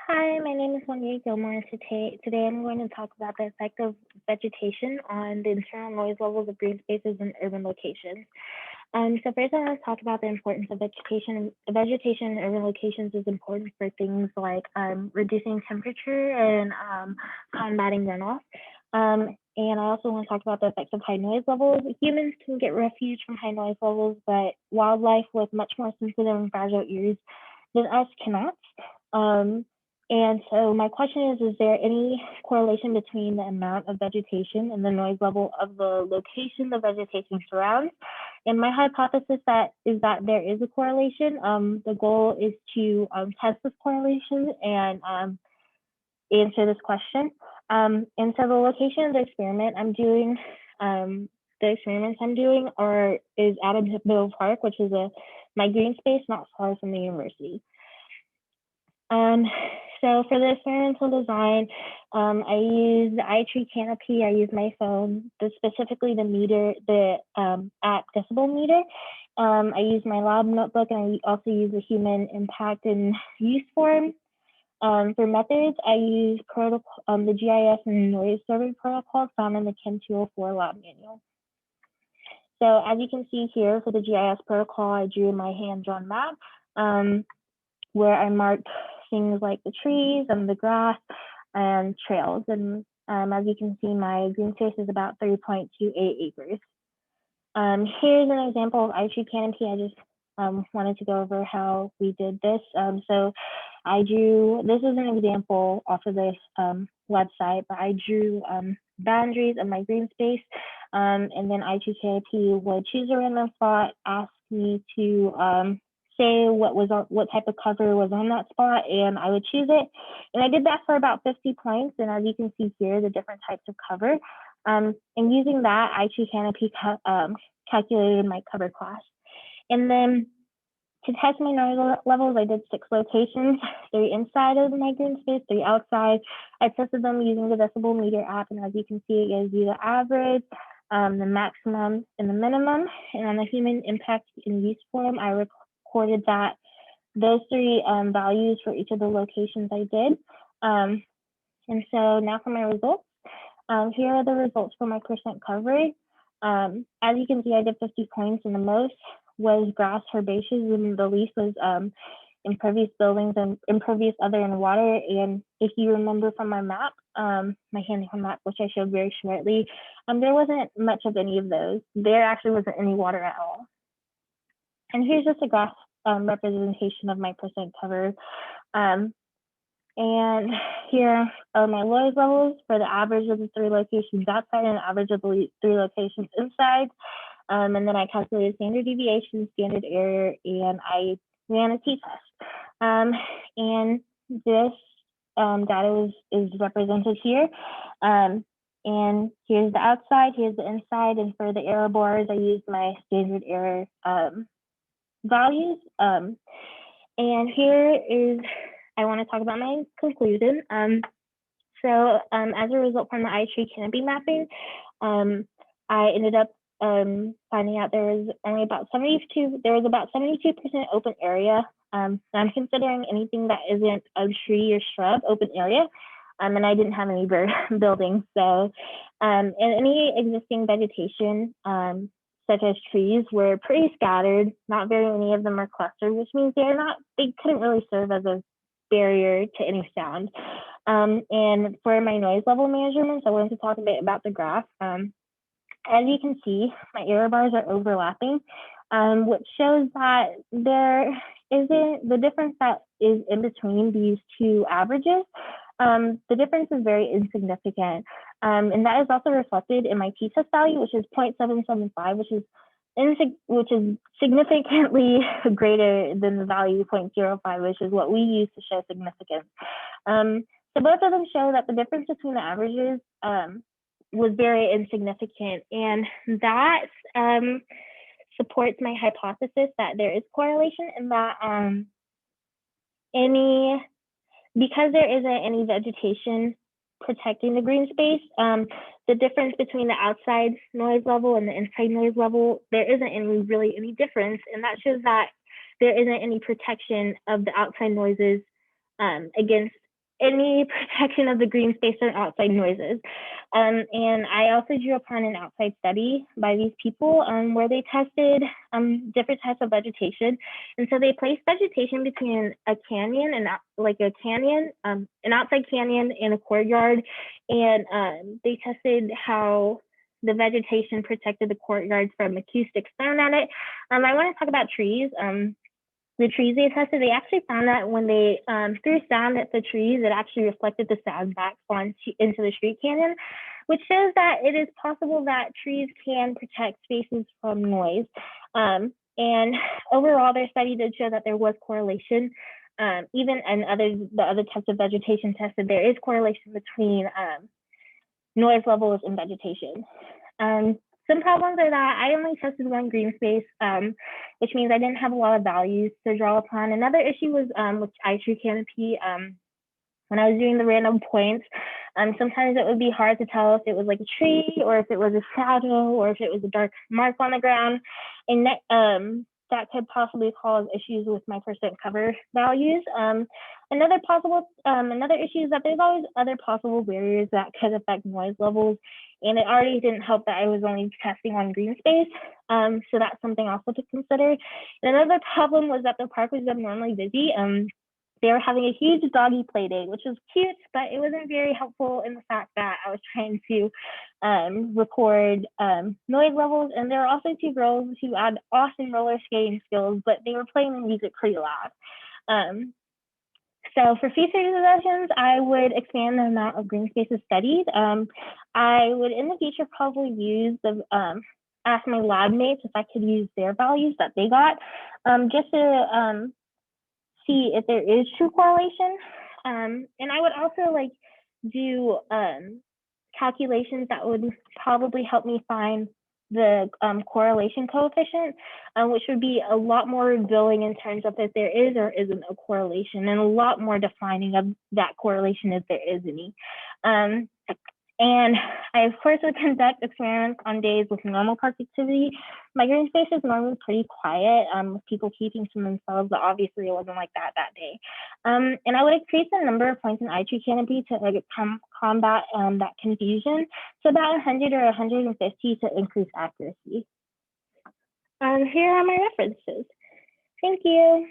Hi, my name is Wanya Gilmore, and today I'm going to talk about the effect of vegetation on the internal noise levels of green spaces in urban locations. So first I want to talk about the importance of vegetation. Vegetation in urban locations is important for things like reducing temperature and combating runoff. And I also want to talk about the effects of high noise levels. Humans can get refuge from high noise levels, but wildlife with much more sensitive and fragile ears than us cannot. Um, and so my question is there any correlation between the amount of vegetation and the noise level of the location the vegetation surrounds? And my hypothesis that there is a correlation. The goal is to test this correlation and answer this question. And so the location of the experiment I'm doing, the experiments I'm doing is at Adams Park, which is my green space not far from the university. So for the experimental design, I use the iTree canopy. I use my phone, specifically the at decibel meter. I use my lab notebook, and I also use the human impact and use form. For methods, I use the GIS and noise survey protocols found in the Chem 204 lab manual. So as you can see here for the GIS protocol, I drew my hand-drawn map where I marked things like the trees and the grass and trails. And as you can see, my green space is about 3.28 acres. Here's an example of iTree canopy. I just wanted to go over how we did this. So this is an example off of this website, but I drew boundaries of my green space. And then iTree canopy would choose a random spot, ask me to say what type of cover was on that spot, and I would choose it. And I did that for about 50 points. And as you can see here, the different types of cover. And using that, iTree canopy calculated my cover class. And then to test my noise levels, I did 6 locations, 3 inside of my green space, 3 outside. I tested them using the decibel meter app, and as you can see, it gives you the average, the maximum, and the minimum. And on the human impact and use form, I recorded those 3 values for each of the locations I did. And so now for my results. Here are the results for my percent coverage. As you can see, I did 50 points, and the most was grass herbaceous, and the least was impervious buildings and impervious other in water. And if you remember from my map, my hand-drawn map, which I showed very shortly, there wasn't much of any of those. There actually wasn't any water at all. And here's just a graph representation of my percent cover. And here are my noise levels for the average of the 3 locations outside and the average of the 3 locations inside. And then I calculated standard deviation, standard error, and I ran a t-test. And this data is represented here. And here's the outside, here's the inside, and for the error bars, I used my standard error values. And I want to talk about my conclusion. So as a result from the iTree canopy mapping, I ended up finding out there was about 72% open area. I'm considering anything that isn't a tree or shrub open area. And I didn't have any buildings. So, and any existing vegetation, such as trees, were pretty scattered. Not very many of them are clustered, which means they couldn't really serve as a barrier to any sound. And for my noise level measurements, I wanted to talk a bit about the graph. As you can see, my error bars are overlapping, which shows that there isn't the difference that is in between these 2 averages. The difference is very insignificant. And that is also reflected in my t-test value, which is 0.775, which is significantly greater than the value 0.05, which is what we use to show significance. So both of them show that the difference between the averages was very insignificant, and that supports my hypothesis that there is correlation, and that because there isn't any vegetation protecting the green space, the difference between the outside noise level and the inside noise level, there isn't really any difference, and that shows that there isn't any protection of the outside noises against any protection of the green space from outside noises. And I also drew upon an outside study by these people where they tested different types of vegetation. And so they placed vegetation between a canyon and like a canyon, an outside canyon and a courtyard. And they tested how the vegetation protected the courtyard from acoustics thrown at it. I want to talk about trees. The trees they tested, they actually found that when they threw sound at the trees, it actually reflected the sound back into the street canyon, which shows that it is possible that trees can protect spaces from noise. And overall, their study did show that there was correlation. Even in the other types of vegetation tested, there is correlation between noise levels and vegetation. Some problems are that I only tested one green space, which means I didn't have a lot of values to draw upon. Another issue was with iTree Canopy. When I was doing the random points, sometimes it would be hard to tell if it was like a tree or if it was a shadow or if it was a dark mark on the ground. And that could possibly cause issues with my percent cover values. Another issue is that there's always other possible barriers that could affect noise levels, and it already didn't help that I was only testing on green space. So that's something also to consider. And another problem was that the park was abnormally busy. They were having a huge doggy play day, which was cute, but it wasn't very helpful in the fact that I was trying to record noise levels. And there were also two girls who had awesome roller skating skills, but they were playing the music pretty loud. So for future sessions, I would expand the amount of green spaces studied. I would in the future probably use ask my lab mates if I could use their values that they got, just to see if there is true correlation. And I would also like do calculations that would probably help me find the correlation coefficient, which would be a lot more revealing in terms of if there is or isn't a correlation, and a lot more defining of that correlation if there is any. And I, of course, would conduct experiments on days with normal park activity. My green space is normally pretty quiet, with people keeping to themselves, but obviously it wasn't like that day. And I would increase the number of points in iTree Canopy to combat that confusion. So about 100 or 150 to increase accuracy. Here are my references. Thank you.